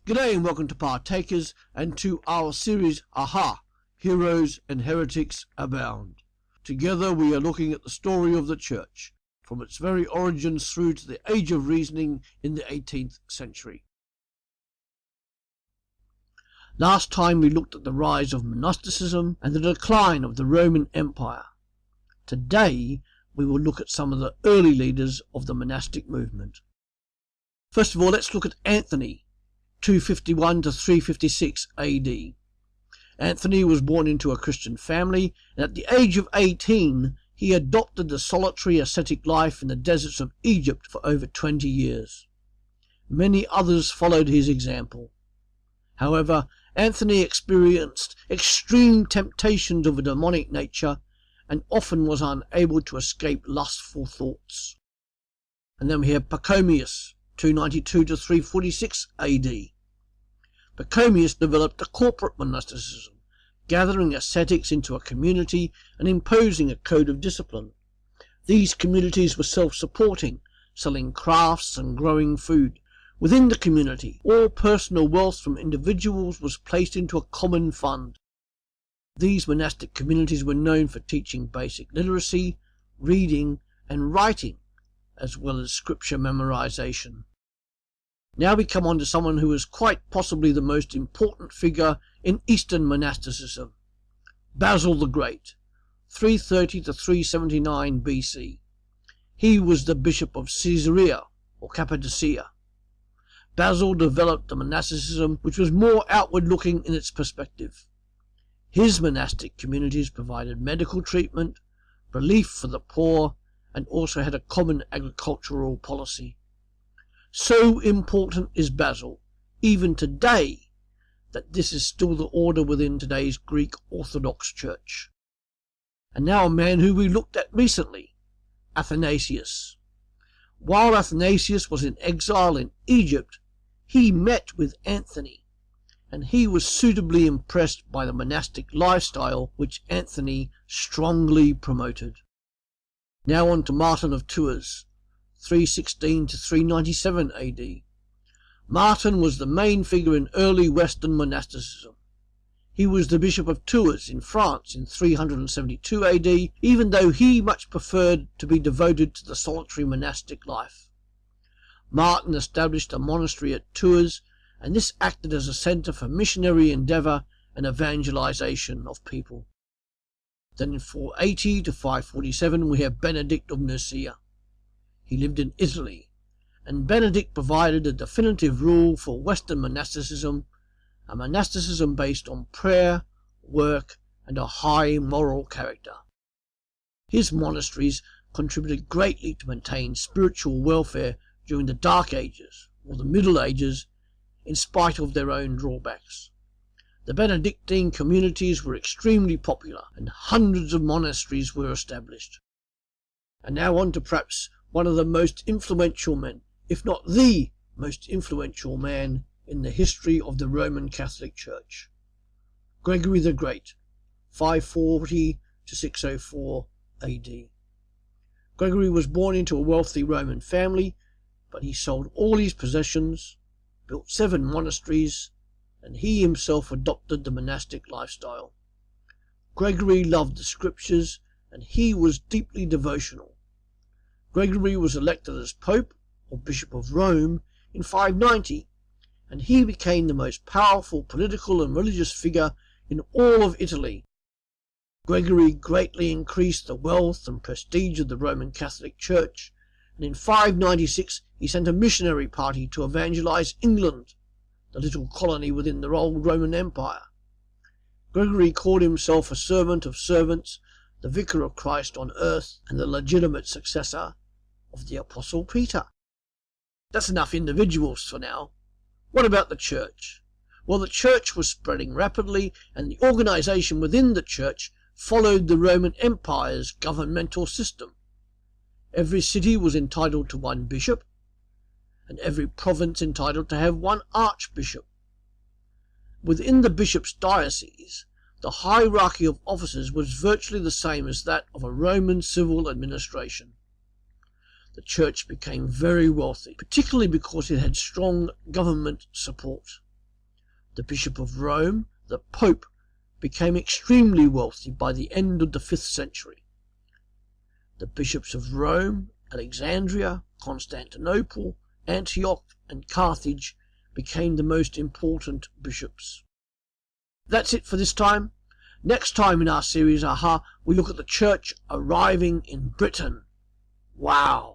G'day and welcome to Partakers and to our series Aha! Heroes and Heretics Abound. Together we are looking at the story of the Church, from its very origins through to the Age of Reasoning in the 18th century. Last time we looked at the rise of monasticism and the decline of the Roman Empire. Today we will look at some of the early leaders of the monastic movement. First of all, let's look at Anthony, 251 to 356 AD. Anthony was born into a Christian family, and at the age of 18 he adopted the solitary ascetic life in the deserts of Egypt for over 20 years. Many others followed his example. However, Anthony experienced extreme temptations of a demonic nature and often was unable to escape lustful thoughts. And then we have Pachomius, 292 to 346 AD. Pachomius developed a corporate monasticism, gathering ascetics into a community and imposing a code of discipline. These communities were self-supporting, selling crafts and growing food. Within the community, all personal wealth from individuals was placed into a common fund. These monastic communities were known for teaching basic literacy, reading and writing, as well as scripture memorization. Now we come on to someone who is quite possibly the most important figure in Eastern monasticism, Basil the Great, 330 to 379 BC. He was the bishop of Caesarea, or Cappadocia. Basil developed a monasticism which was more outward-looking in its perspective. His monastic communities provided medical treatment, relief for the poor, and also had a common agricultural policy. So important is Basil, even today, that this is still the order within today's Greek Orthodox Church. And now a man who we looked at recently, Athanasius. While Athanasius was in exile in Egypt, he met with Anthony, and he was suitably impressed by the monastic lifestyle which Anthony strongly promoted. Now on to Martin of Tours, 316 to 397 AD. Martin was the main figure in early Western monasticism. He was the Bishop of Tours in France in 372 AD, even though he much preferred to be devoted to the solitary monastic life. Martin established a monastery at Tours, and this acted as a centre for missionary endeavour and evangelization of people. Then in 480 to 547 we have Benedict of Nursia. He lived in Italy, and Benedict provided a definitive rule for Western monasticism, a monasticism based on prayer, work, and a high moral character. His monasteries contributed greatly to maintain spiritual welfare during the Dark Ages, or the Middle Ages, in spite of their own drawbacks. The Benedictine communities were extremely popular, and hundreds of monasteries were established. And now on to perhaps one of the most influential men, if not the most influential man in the history of the Roman Catholic Church, Gregory the Great, 540 to 604 AD. Gregory was born into a wealthy Roman family, but he sold all his possessions, built 7 monasteries, and he himself adopted the monastic lifestyle. Gregory loved the scriptures, and he was deeply devotional. Gregory was elected as Pope, or Bishop of Rome, in 590, and he became the most powerful political and religious figure in all of Italy. Gregory greatly increased the wealth and prestige of the Roman Catholic Church, and in 596 he sent a missionary party to evangelize England, the little colony within the old Roman Empire. Gregory called himself a servant of servants, the vicar of Christ on earth, and the legitimate successor of the Apostle Peter. That's enough individuals for now. What about the church? Well, the church was spreading rapidly, and the organization within the church followed the Roman Empire's governmental system. Every city was entitled to one bishop, and every province entitled to have one archbishop. Within the bishop's diocese, the hierarchy of officers was virtually the same as that of a Roman civil administration. The church became very wealthy, particularly because it had strong government support. The Bishop of Rome, the Pope, became extremely wealthy by the end of the 5th century. The bishops of Rome, Alexandria, Constantinople, Antioch, and Carthage became the most important bishops. That's it for this time. Next time in our series, we look at the church arriving in Britain. Wow!